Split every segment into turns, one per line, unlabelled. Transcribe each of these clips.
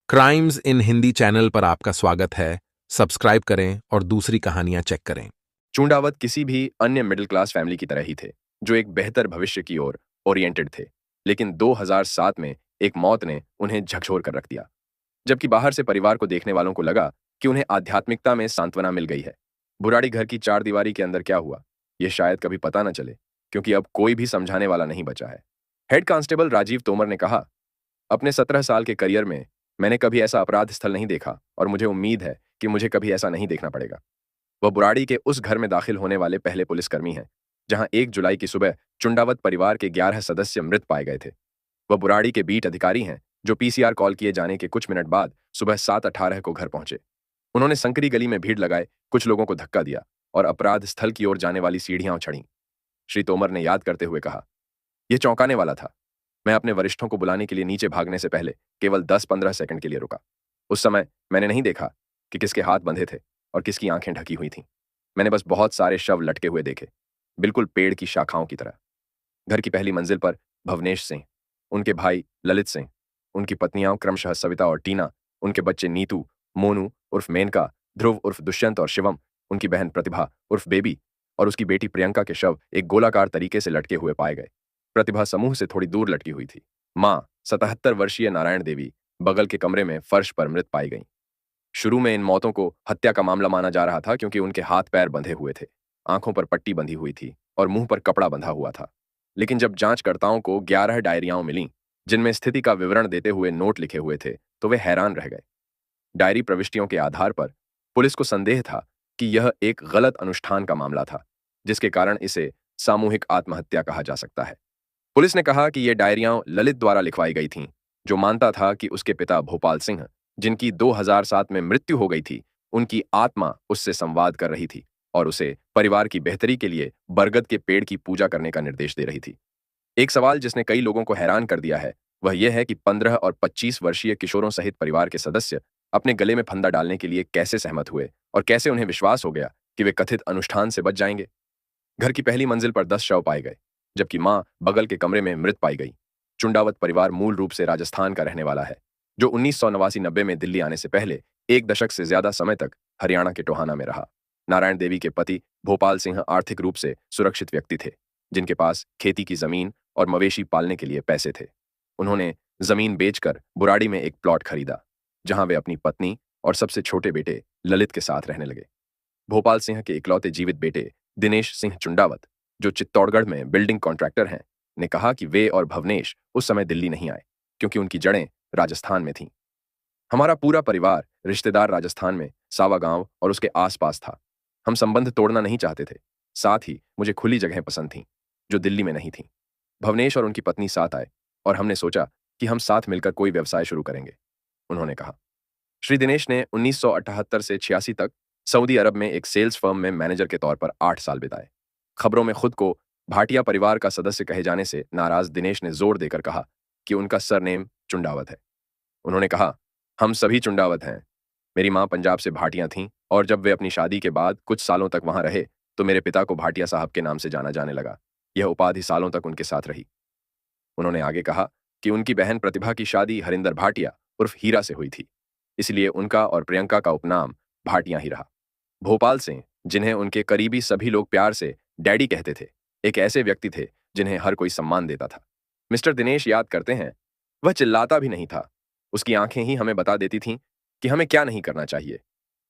Crimes इन Hindi channel पर आपका स्वागत है। सब्सक्राइब करें और दूसरी कहानियां चेक करें।
चूंडावत किसी भी अन्य मिडिल क्लास फैमिली की तरह ही थे, जो एक बेहतर भविष्य की ओर ओरिएंटेड थे। लेकिन 2007 में एक मौत ने उन्हें झकझोर कर रख दिया। जबकि बाहर से परिवार को देखने वालों को लगा कि उन्हें आध्यात्मिकता में सांत्वना मिल गई है, बुराड़ी घर की चार दीवारी के अंदर क्या हुआ, यह शायद कभी पता न चले, क्योंकि अब कोई भी समझाने वाला नहीं बचा है। हेड कांस्टेबल राजीव तोमर ने कहा, अपने 17 साल के करियर में मैंने कभी ऐसा अपराध स्थल नहीं देखा और मुझे उम्मीद है कि मुझे कभी ऐसा नहीं देखना पड़ेगा। वह बुराड़ी के उस घर में दाखिल होने वाले पहले पुलिसकर्मी हैं, जहां 1 जुलाई की सुबह चुंडावत परिवार के 11 सदस्य मृत पाए गए थे। वह बुराड़ी के बीट अधिकारी हैं, जो पीसीआर कॉल किए जाने के कुछ मिनट बाद सुबह 7:18 को घर पहुंचे। उन्होंने संकरी गली में भीड़ लगाए कुछ लोगों को धक्का दिया और अपराध स्थल की ओर जाने वाली सीढ़ियां उछाड़ी। श्री तोमर ने याद करते हुए कहा, यह चौंकाने वाला था। मैं अपने वरिष्ठों को बुलाने के लिए नीचे भागने से पहले केवल 10-15 सेकंड के लिए रुका। उस समय मैंने नहीं देखा कि किसके हाथ बंधे थे और किसकी आंखें ढकी हुई थीं। मैंने बस बहुत सारे शव लटके हुए देखे, बिल्कुल पेड़ की शाखाओं की तरह। घर की पहली मंजिल पर भवनेश सिंह, उनके भाई ललित सिंह, उनकी पत्नियां क्रमशः सविता और टीना, उनके बच्चे नीतू, मोनू उर्फ मेनका, ध्रुव उर्फ दुष्यंत और शिवम, उनकी बहन प्रतिभा उर्फ बेबी और उसकी बेटी प्रियंका के शव एक गोलाकार तरीके से लटके हुए पाए गए। प्रतिभा समूह से थोड़ी दूर लटकी हुई थी। मां 77 वर्षीय नारायण देवी बगल के कमरे में फर्श पर मृत पाई गईं। शुरू में इन मौतों को हत्या का मामला माना जा रहा था, क्योंकि उनके हाथ पैर बंधे हुए थे, आंखों पर पट्टी बंधी हुई थी और मुंह पर कपड़ा बंधा हुआ था। लेकिन जब जांचकर्ताओं को 11 डायरियां मिलीं, जिनमें स्थिति का विवरण देते हुए नोट लिखे हुए थे, तो वे हैरान रह गए। डायरी प्रविष्टियों के आधार पर पुलिस को संदेह था कि यह एक गलत अनुष्ठान का मामला था, जिसके कारण इसे सामूहिक आत्महत्या कहा जा सकता है। पुलिस ने कहा कि ये डायरियां ललित द्वारा लिखवाई गई थीं, जो मानता था कि उसके पिता भोपाल सिंह, जिनकी 2007 में मृत्यु हो गई थी, उनकी आत्मा उससे संवाद कर रही थी और उसे परिवार की बेहतरी के लिए बरगद के पेड़ की पूजा करने का निर्देश दे रही थी। एक सवाल जिसने कई लोगों को हैरान कर दिया है, वह यह है कि 15 और 25 वर्षीय किशोरों सहित परिवार के सदस्य अपने गले में फंदा डालने के लिए कैसे सहमत हुए और कैसे उन्हें विश्वास हो गया कि वे कथित अनुष्ठान से बच जाएंगे। घर की पहली मंजिल पर 10 शव पाए गए, जबकि मां बगल के कमरे में मृत पाई गई। चुंडावत परिवार मूल रूप से राजस्थान का रहने वाला है, जो 1989-90 में दिल्ली आने से पहले एक दशक से ज्यादा समय तक हरियाणा के टोहाना में रहा। नारायण देवी के पति भोपाल सिंह आर्थिक रूप से सुरक्षित व्यक्ति थे, जिनके पास खेती की जमीन और मवेशी पालने के लिए पैसे थे। उन्होंने जमीन बेचकर बुराड़ी में एक प्लॉट खरीदा, जहां वे अपनी पत्नी और सबसे छोटे बेटे ललित के साथ रहने लगे। भोपाल सिंह के इकलौते जीवित बेटे दिनेश सिंह चुंडावत, जो चित्तौड़गढ़ में बिल्डिंग कॉन्ट्रैक्टर हैं, ने कहा कि वे और भवनेश उस समय दिल्ली नहीं आए, क्योंकि उनकी जड़ें राजस्थान में थीं। हमारा पूरा परिवार रिश्तेदार राजस्थान में सावा गांव और उसके आसपास था। हम संबंध तोड़ना नहीं चाहते थे। साथ ही मुझे खुली जगहें पसंद थीं, जो दिल्ली में नहीं थीं। भवनेश और उनकी पत्नी साथ आए और हमने सोचा कि हम साथ मिलकर कोई व्यवसाय शुरू करेंगे, उन्होंने कहा। श्री दिनेश ने 1978 से 86 तक सऊदी अरब में एक सेल्स फर्म में मैनेजर के तौर पर 8 साल बिताए। खबरों में खुद को भाटिया परिवार का सदस्य कहे जाने से नाराज दिनेश ने जोर देकर कहा कि उनका सरनेम चुंडावत है। उन्होंने कहा, हम सभी चुंडावत हैं। मेरी मां पंजाब से भाटिया थीं और जब वे अपनी शादी के बाद कुछ सालों तक वहां रहे, तो मेरे पिता को भाटिया साहब के नाम से जाना जाने लगा। यह उपाधि सालों तक उनके साथ रही। उन्होंने आगे कहा कि उनकी बहन प्रतिभा की शादी हरिंदर भाटिया उर्फ हीरा से हुई थी, इसलिए उनका और प्रियंका का उपनाम भाटिया ही रहा। भोपाल सिंह, जिन्हें उनके करीबी सभी लोग प्यार से डैडी कहते थे, एक ऐसे व्यक्ति थे जिन्हें हर कोई सम्मान देता था। मिस्टर दिनेश याद करते हैं, वह चिल्लाता भी नहीं था। उसकी आंखें ही हमें बता देती थीं कि हमें क्या नहीं करना चाहिए।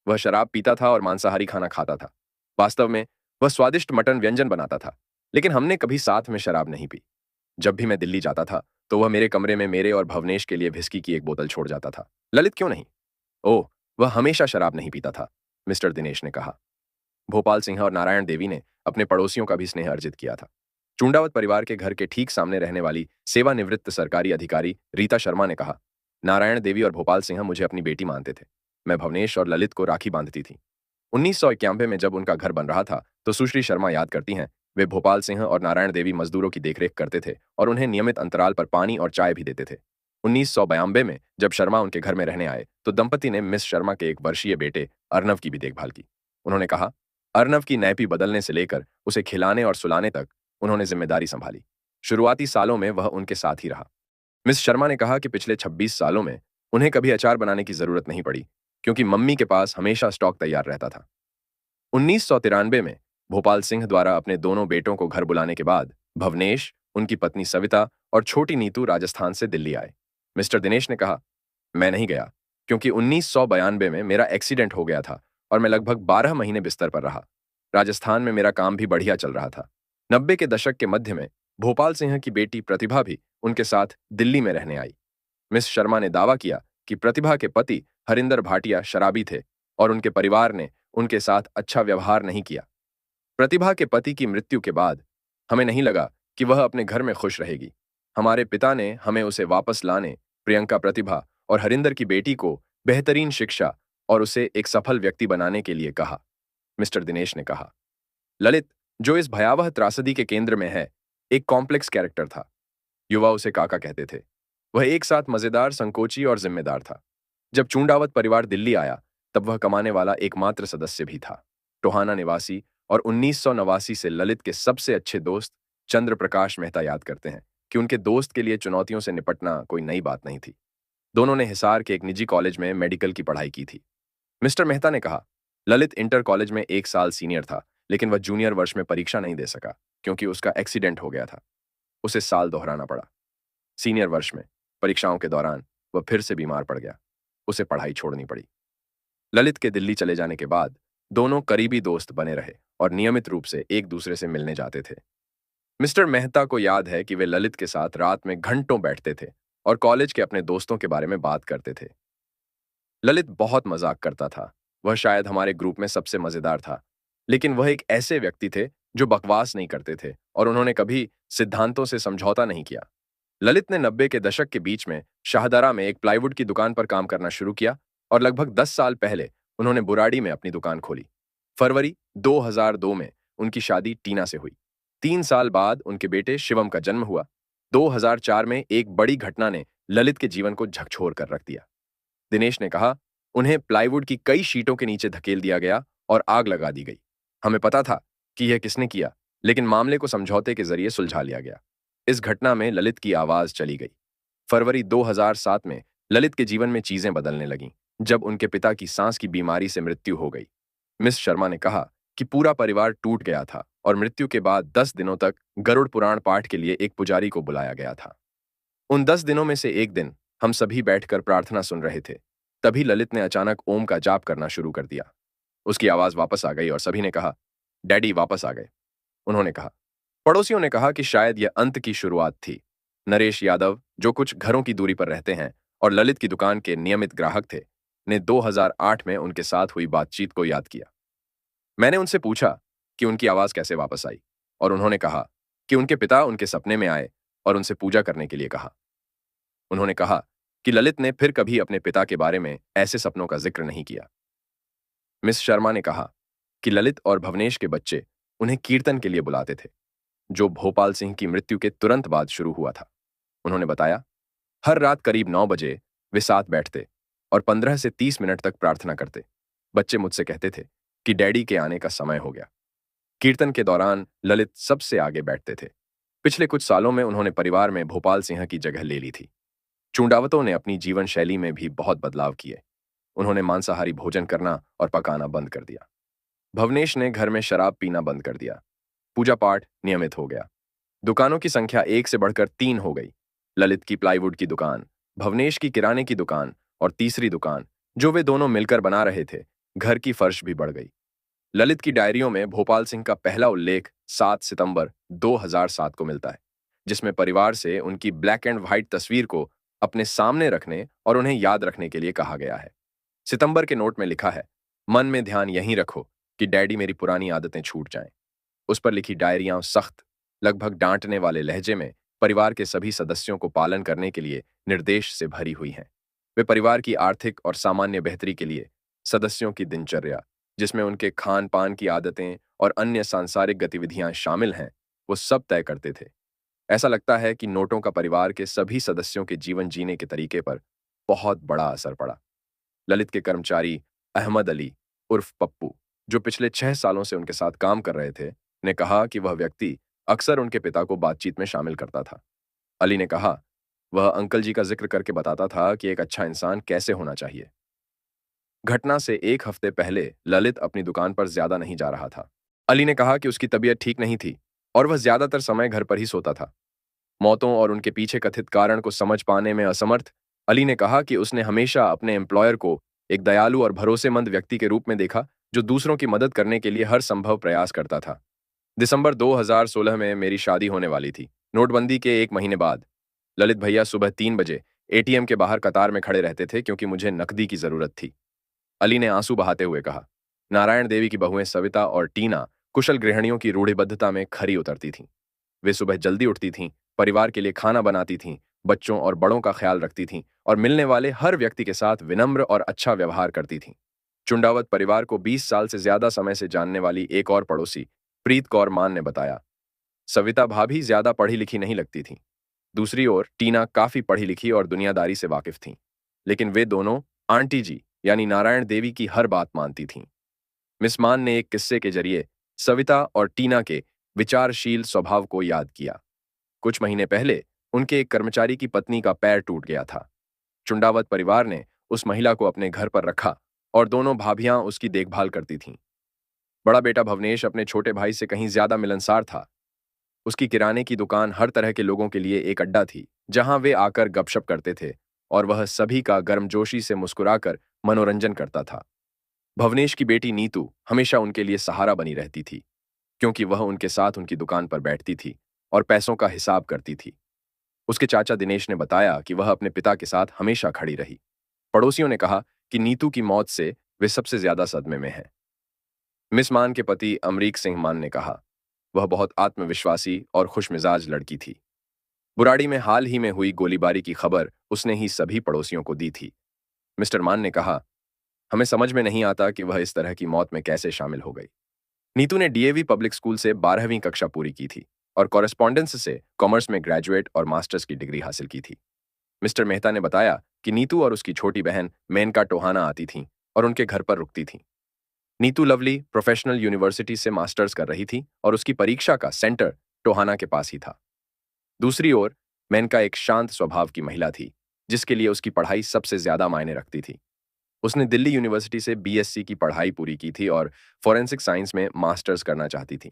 वह शराब पीता था और मांसाहारी खाना खाता था। वास्तव में वह स्वादिष्ट मटन व्यंजन बनाता था, लेकिन हमने कभी साथ में शराब नहीं पी। जब भी मैं दिल्ली जाता था, तो वह मेरे कमरे में मेरे और भवनेश के लिए व्हिस्की की एक बोतल छोड़ जाता था। ललित क्यों नहीं? ओह, वह हमेशा शराब नहीं पीता था, मिस्टर दिनेश ने कहा। भोपाल सिंह और नारायण देवी ने अपने पड़ोसियों का भी स्नेह अर्जित किया था। चुंडावत परिवार के घर के ठीक सामने रहने वाली सेवानिवृत्त सरकारी अधिकारी रीता शर्मा ने कहा, नारायण देवी और भोपाल सिंह मुझे अपनी बेटी मानते थे। मैं भवनेश और ललित को राखी बांधती थी। 1991 में जब उनका घर बन रहा था, तो सुश्री शर्मा याद करती हैं, वे भोपाल सिंह और नारायण देवी मजदूरों की देखरेख करते थे और उन्हें नियमित अंतराल पर पानी और चाय भी देते थे। 1992 में जब शर्मा उनके घर में रहने आए, तो दंपति ने मिस शर्मा के एक वर्षीय बेटे अर्नव की भी देखभाल की। उन्होंने कहा, अर्नव की नैपी बदलने से लेकर उसे खिलाने और सुलाने तक उन्होंने जिम्मेदारी संभाली। शुरुआती सालों में वह उनके साथ ही रहा। मिस शर्मा ने कहा कि पिछले 26 सालों में उन्हें कभी अचार बनाने की जरूरत नहीं पड़ी, क्योंकि मम्मी के पास हमेशा स्टॉक तैयार रहता था। 1993 में भोपाल सिंह द्वारा अपने दोनों बेटों को घर बुलाने के बाद भवनेश, उनकी पत्नी सविता और छोटी नीतू राजस्थान से दिल्ली आए। मिस्टर दिनेश ने कहा, मैं नहीं गया, क्योंकि 1992 में मेरा एक्सीडेंट हो गया था और मैं लगभग 12 महीने बिस्तर पर रहा। राजस्थान में मेरा काम भी बढ़िया चल रहा था। 90 के दशक के मध्य में भोपाल सिंह की बेटी प्रतिभा भी उनके साथ दिल्ली में रहने आई। मिस शर्मा ने दावा किया कि प्रतिभा के पति हरिंदर भाटिया शराबी थे और उनके परिवार ने उनके साथ अच्छा व्यवहार नहीं किया। प्रतिभा के पति की मृत्यु के बाद हमें नहीं लगा कि वह अपने घर में खुश रहेगी। हमारे पिता ने हमें उसे वापस लाने, प्रियंका, प्रतिभा और हरिंदर की बेटी को बेहतरीन शिक्षा और उसे एक सफल व्यक्ति बनाने के लिए कहा। मिस्टर दिनेश ने कहा, ललित, जो इस भयावह त्रासदी के केंद्र में है, एक कॉम्प्लेक्स कैरेक्टर था। युवा उसे काका कहते थे। वह एक साथ मजेदार, संकोची और जिम्मेदार था। जब चूंडावत परिवार दिल्ली आया, तब वह कमाने वाला एकमात्र सदस्य भी था। टोहाना निवासी और 1989 से ललित के सबसे अच्छे दोस्त चंद्र प्रकाश मेहता याद करते हैं कि उनके दोस्त के लिए चुनौतियों से निपटना कोई नई बात नहीं थी। दोनों ने हिसार के एक निजी कॉलेज में मेडिकल की पढ़ाई की थी। मिस्टर मेहता ने कहा, ललित इंटर कॉलेज में 1 साल सीनियर था, लेकिन वह जूनियर वर्ष में परीक्षा नहीं दे सका क्योंकि उसका एक्सीडेंट हो गया था। उसे साल दोहराना पड़ा। सीनियर वर्ष में परीक्षाओं के दौरान वह फिर से बीमार पड़ गया। उसे पढ़ाई छोड़नी पड़ी। ललित के दिल्ली चले जाने के बाद दोनों करीबी दोस्त बने रहे और नियमित रूप से एक दूसरे से मिलने जाते थे। मिस्टर मेहता को याद है कि वे ललित के साथ रात में घंटों बैठते थे और कॉलेज के अपने दोस्तों के बारे में बात करते थे। ललित बहुत मजाक करता था। वह शायद हमारे ग्रुप में सबसे मजेदार था, लेकिन वह एक ऐसे व्यक्ति थे जो बकवास नहीं करते थे और उन्होंने कभी सिद्धांतों से समझौता नहीं किया। ललित ने 90 के दशक के बीच में शाहदरा में एक प्लाईवुड की दुकान पर काम करना शुरू किया और लगभग 10 साल पहले उन्होंने बुराड़ी में अपनी दुकान खोली। फरवरी 2002 में उनकी शादी टीना से हुई। 3 साल बाद उनके बेटे शिवम का जन्म हुआ। 2004 में एक बड़ी घटना ने ललित के जीवन को झकझोर कर रख दिया। दिनेश ने कहा, उन्हें प्लाईवुड की कई शीटों के नीचे धकेल दिया गया और आग लगा दी गई। हमें पता था कि यह किसने किया, लेकिन मामले को समझौते के जरिए सुलझा लिया गया। इस घटना में ललित की आवाज चली गई। फरवरी 2007 में ललित के जीवन में चीजें बदलने लगीं, जब उनके पिता की सांस की बीमारी से मृत्यु हो गई। मिस शर्मा ने कहा कि पूरा परिवार टूट गया था और मृत्यु के बाद 10 दिनों तक गरुड़ पुराण पाठ के लिए एक पुजारी को बुलाया गया था। उन 10 दिनों में से एक दिन हम सभी बैठकर प्रार्थना सुन रहे थे। तभी ललित ने अचानक ओम का जाप करना शुरू कर दिया। उसकी आवाज वापस आ गई और सभी ने कहा, डैडी वापस आ गए। उन्होंने कहा। पड़ोसियों ने कहा कि शायद यह अंत की शुरुआत थी। नरेश यादव, जो कुछ घरों की दूरी पर रहते हैं और ललित की दुकान के नियमित ग्राहक थे, ने 2008 में उनके साथ हुई बातचीत को याद किया। मैंने उनसे पूछा कि उनकी आवाज कैसे वापस आई और उन्होंने कहा कि उनके पिता उनके सपने में आए और उनसे पूजा करने के लिए कहा। उन्होंने कहा कि ललित ने फिर कभी अपने पिता के बारे में ऐसे सपनों का जिक्र नहीं किया। मिस शर्मा ने कहा कि ललित और भवनेश के बच्चे उन्हें कीर्तन के लिए बुलाते थे, जो भोपाल सिंह की मृत्यु के तुरंत बाद शुरू हुआ था। उन्होंने बताया, हर रात करीब 9 बजे वे साथ बैठते और 15 से 30 मिनट तक प्रार्थना करते। बच्चे मुझसे कहते थे कि डैडी के आने का समय हो गया। कीर्तन के दौरान ललित सबसे आगे बैठते थे। पिछले कुछ सालों में उन्होंने परिवार में भोपाल सिंह की जगह ले ली थी। चूंडावतों ने अपनी जीवन शैली में भी बहुत बदलाव किए। उन्होंने मांसाहारी भोजन करना और पकाना बंद कर दिया। भवनेश ने घर में शराब पीना बंद कर दिया। पूजा पाठ नियमित हो गया। दुकानों की संख्या 1 से बढ़कर 3 हो गई। ललित की प्लाईवुड की दुकान, भवनेश की किराने की दुकान और तीसरी दुकान, जो वे दोनों मिलकर बना रहे थे, घर की फर्श भी बढ़ गई। ललित की डायरियों में भोपाल सिंह का पहला उल्लेख 7 सितंबर 2007 को मिलता है, जिसमें परिवार से उनकी ब्लैक एंड व्हाइट तस्वीर को अपने सामने रखने और उन्हें याद रखने के लिए कहा गया है। सितंबर के नोट में लिखा है, मन में ध्यान यहीं रखो कि डैडी मेरी पुरानी आदतें छूट जाएं। उस पर लिखी डायरियां सख्त, लगभग डांटने वाले लहजे में परिवार के सभी सदस्यों को पालन करने के लिए निर्देश से भरी हुई हैं। वे परिवार की आर्थिक और सामान्य बेहतरी के लिए सदस्यों की दिनचर्या, जिसमें उनके खान पान की आदतें और अन्य सांसारिक गतिविधियां शामिल हैं, वो सब तय करते थे। ऐसा लगता है कि नोटों का परिवार के सभी सदस्यों के जीवन जीने के तरीके पर बहुत बड़ा असर पड़ा। ललित के कर्मचारी अहमद अली उर्फ पप्पू, जो पिछले 6 सालों से उनके साथ काम कर रहे थे, ने कहा कि वह व्यक्ति अक्सर उनके पिता को बातचीत में शामिल करता था। अली ने कहा, वह अंकल जी का जिक्र करके बताता था कि एक अच्छा इंसान कैसे होना चाहिए। घटना से एक हफ्ते पहले ललित अपनी दुकान पर ज्यादा नहीं जा रहा था। अली ने कहा कि उसकी तबीयत ठीक नहीं थी और वह ज्यादातर समय घर पर ही सोता था। मौतों और उनके पीछे कथित कारण को समझ पाने में असमर्थ, अली ने कहा कि उसने हमेशा अपने एम्प्लॉयर को एक दयालु और भरोसेमंद व्यक्ति के रूप में देखा, जो दूसरों की मदद करने के लिए हर संभव प्रयास करता था। दिसंबर 2016 में मेरी शादी होने वाली थी। नोटबंदी के एक महीने बाद ललित भैया सुबह 3 बजे एटीएम के बाहर कतार में खड़े रहते थे क्योंकि मुझे नकदी की जरूरत थी। अली ने आंसू बहाते हुए कहा, नारायण देवी की बहुएं सविता और टीना कुशल गृहिणियों की रूढ़िबद्धता में खरी उतरती थीं। वे सुबह जल्दी उठती थीं, परिवार के लिए खाना बनाती थीं, बच्चों और बड़ों का ख्याल रखती थीं और मिलने वाले हर व्यक्ति के साथ विनम्र और अच्छा व्यवहार करती थीं। चुंडावत परिवार को 20 साल से ज्यादा समय से जानने वाली एक और पड़ोसी प्रीत कौर मान ने बताया, सविता भाभी ज्यादा पढ़ी लिखी नहीं लगती थीं। दूसरी ओर टीना काफी पढ़ी लिखी और दुनियादारी से वाकिफ थीं, लेकिन वे दोनों आंटी जी यानी नारायण देवी की हर बात मानती थीं। मिस मान ने एक किस्से के जरिए सविता और टीना के विचारशील स्वभाव को याद किया। कुछ महीने पहले उनके एक कर्मचारी की पत्नी का पैर टूट गया था। चुंडावत परिवार ने उस महिला को अपने घर पर रखा और दोनों भाभियां उसकी देखभाल करती थीं। बड़ा बेटा भवनेश अपने छोटे भाई से कहीं ज्यादा मिलनसार था। उसकी किराने की दुकान हर तरह के लोगों के लिए एक अड्डा थी, जहां वे आकर गपशप करते थे और वह सभी का गर्मजोशी से मुस्कुराकर मनोरंजन करता था। भवनेश की बेटी नीतू हमेशा उनके लिए सहारा बनी रहती थी, क्योंकि वह उनके साथ उनकी दुकान पर बैठती थी और पैसों का हिसाब करती थी। उसके चाचा दिनेश ने बताया कि वह अपने पिता के साथ हमेशा खड़ी रही। पड़ोसियों ने कहा कि नीतू की मौत से वे सबसे ज्यादा सदमे में हैं। मिस मान के पति अमरीक सिंह मान ने कहा, वह बहुत आत्मविश्वासी और खुशमिजाज लड़की थी। बुराड़ी में हाल ही में हुई गोलीबारी की खबर उसने ही सभी पड़ोसियों को दी थी। मिस्टर मान ने कहा, हमें समझ में नहीं आता कि वह इस तरह की मौत में कैसे शामिल हो गई। नीतू ने डीएवी पब्लिक स्कूल से 12वीं कक्षा पूरी की थी और कॉरेस्पॉन्डेंस से कॉमर्स में ग्रेजुएट और मास्टर्स की डिग्री हासिल की थी। मिस्टर मेहता ने बताया कि नीतू और उसकी छोटी बहन मेनका टोहाना आती थीं और उनके घर पर रुकती थीं। नीतू लवली प्रोफेशनल यूनिवर्सिटी से मास्टर्स कर रही थी और उसकी परीक्षा का सेंटर टोहाना के पास ही था। दूसरी ओर मेनका एक शांत स्वभाव की महिला थी, जिसके लिए उसकी पढ़ाई सबसे ज्यादा मायने रखती थी। उसने दिल्ली यूनिवर्सिटी से बीएससी की पढ़ाई पूरी की थी और फॉरेंसिक साइंस में मास्टर्स करना चाहती थी।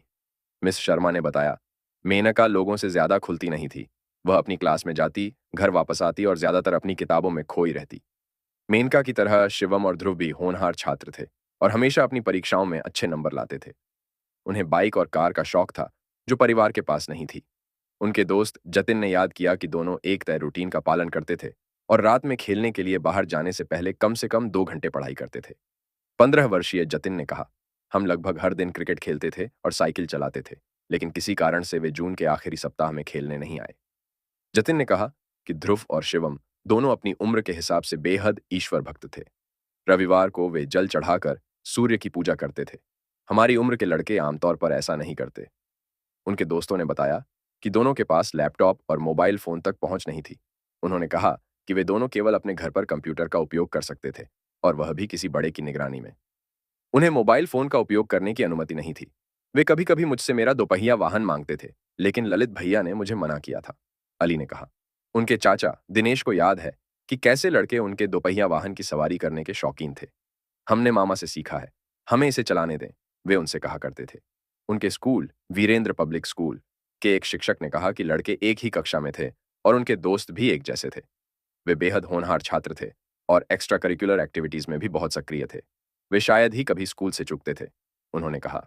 मिस शर्मा ने बताया, मेनका लोगों से ज्यादा खुलती नहीं थी। वह अपनी क्लास में जाती, घर वापस आती और ज्यादातर अपनी किताबों में खोई रहती। मेनका की तरह शिवम और ध्रुव भी होनहार छात्र थे और हमेशा अपनी परीक्षाओं में अच्छे नंबर लाते थे। उन्हें बाइक और कार का शौक था, जो परिवार के पास नहीं थी। उनके दोस्त जतिन ने याद किया कि दोनों एक तय रूटीन का पालन करते थे और रात में खेलने के लिए बाहर जाने से कम 2 घंटे पढ़ाई करते थे। 15 वर्षीय जतिन ने कहा, हम लगभग हर दिन क्रिकेट खेलते थे और साइकिल चलाते थे, लेकिन किसी कारण से वे जून के आखिरी सप्ताह में खेलने नहीं आए। जतिन ने कहा कि ध्रुव और शिवम दोनों अपनी उम्र के हिसाब से बेहद ईश्वर भक्त थे। रविवार को वे जल चढ़ाकर सूर्य की पूजा करते थे। हमारी उम्र के लड़के आमतौर पर ऐसा नहीं करते। उनके दोस्तों ने बताया कि दोनों के पास लैपटॉप और मोबाइल फोन तक पहुंच नहीं थी। उन्होंने कहा कि वे दोनों केवल अपने घर पर कंप्यूटर का उपयोग कर सकते थे और वह भी किसी बड़े की निगरानी में। उन्हें मोबाइल फोन का उपयोग करने की अनुमति नहीं थी। वे कभी कभी मुझसे मेरा दोपहिया वाहन मांगते थे, लेकिन ललित भैया ने मुझे मना किया था, अली ने कहा। उनके चाचा दिनेश को याद है कि कैसे लड़के उनके दोपहिया वाहन की सवारी करने के शौकीन थे। हमने मामा से सीखा है, हमें इसे चलाने दें, वे उनसे कहा करते थे। उनके स्कूल वीरेंद्र पब्लिक स्कूल के एक शिक्षक ने कहा कि लड़के एक ही कक्षा में थे और उनके दोस्त भी एक जैसे थे। वे बेहद होनहार छात्र थे और एक्स्ट्रा करिकुलर एक्टिविटीज में भी बहुत सक्रिय थे। वे शायद ही कभी स्कूल से चूकते थे, उन्होंने कहा।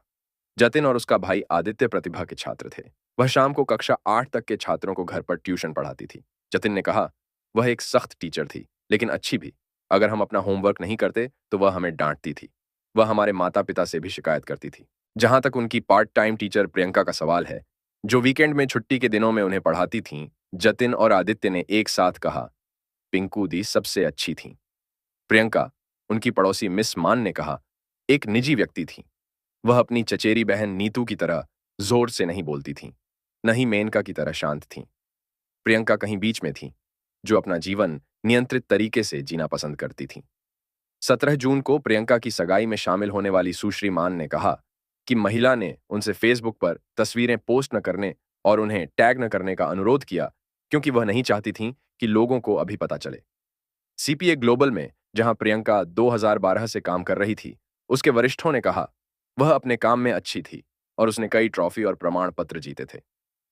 जतिन और उसका भाई आदित्य प्रतिभा के छात्र थे। वह शाम को कक्षा 8 तक के छात्रों को घर पर ट्यूशन पढ़ाती थी। जतिन ने कहा, वह एक सख्त टीचर थी, लेकिन अच्छी भी। अगर हम अपना होमवर्क नहीं करते तो वह हमें डांटती थी। वह हमारे माता पिता से भी शिकायत करती थी। जहां तक उनकी पार्ट टाइम टीचर प्रियंका का सवाल है, जो वीकेंड में छुट्टी के दिनों में उन्हें पढ़ाती थीं, जतिन और आदित्य ने एक साथ कहा, पिंकू दी सबसे अच्छी थीं। प्रियंका, उनकी पड़ोसी मिस मान ने कहा, एक निजी व्यक्ति थी। वह अपनी चचेरी बहन नीतू की तरह जोर से नहीं बोलती थीं, न ही मेनका की तरह शांत थीं। प्रियंका कहीं बीच में थी, जो अपना जीवन नियंत्रित तरीके से जीना पसंद करती थीं। 17 जून को प्रियंका की सगाई में शामिल होने वाली सुश्री मान ने कहा कि महिला ने उनसे फेसबुक पर तस्वीरें पोस्ट न करने और उन्हें टैग न करने का अनुरोध किया, क्योंकि वह नहीं चाहती थीं कि लोगों को अभी पता चले। सीपीए ग्लोबल में जहां प्रियंका 2012 से काम कर रही थी, उसके वरिष्ठों ने कहा वह अपने काम में अच्छी थी और उसने कई ट्रॉफी और प्रमाण पत्र जीते थे।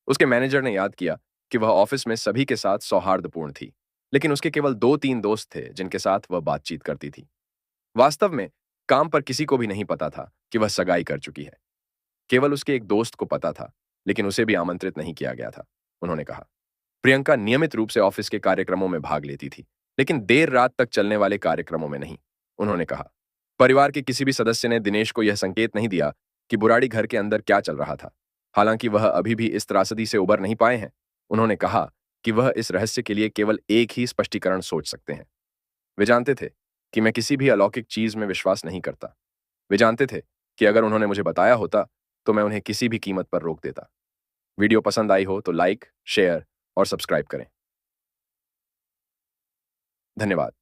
उसके मैनेजर ने याद किया कि वह ऑफिस में सभी के साथ सौहार्दपूर्ण थी, लेकिन उसके केवल 2-3 दोस्त थे जिनके साथ वह बातचीत करती थी। वास्तव में काम पर किसी को भी नहीं पता था कि वह सगाई कर चुकी है। केवल उसके एक दोस्त को पता था, लेकिन उसे भी आमंत्रित नहीं किया गया था, उन्होंने कहा। प्रियंका नियमित रूप से ऑफिस के कार्यक्रमों में भाग लेती थी, लेकिन देर रात तक चलने वाले कार्यक्रमों में नहीं, उन्होंने कहा। परिवार के किसी भी सदस्य ने दिनेश को यह संकेत नहीं दिया कि बुराड़ी घर के अंदर क्या चल रहा था। हालांकि वह अभी भी इस त्रासदी से उबर नहीं पाए हैं। उन्होंने कहा कि वह इस रहस्य के लिए केवल एक ही स्पष्टीकरण सोच सकते हैं। वे जानते थे कि मैं किसी भी अलौकिक चीज में विश्वास नहीं करता। वे जानते थे कि अगर उन्होंने मुझे बताया होता तो मैं उन्हें किसी भी कीमत पर रोक देता। वीडियो पसंद आई हो तो लाइक, शेयर और सब्सक्राइब करें। धन्यवाद।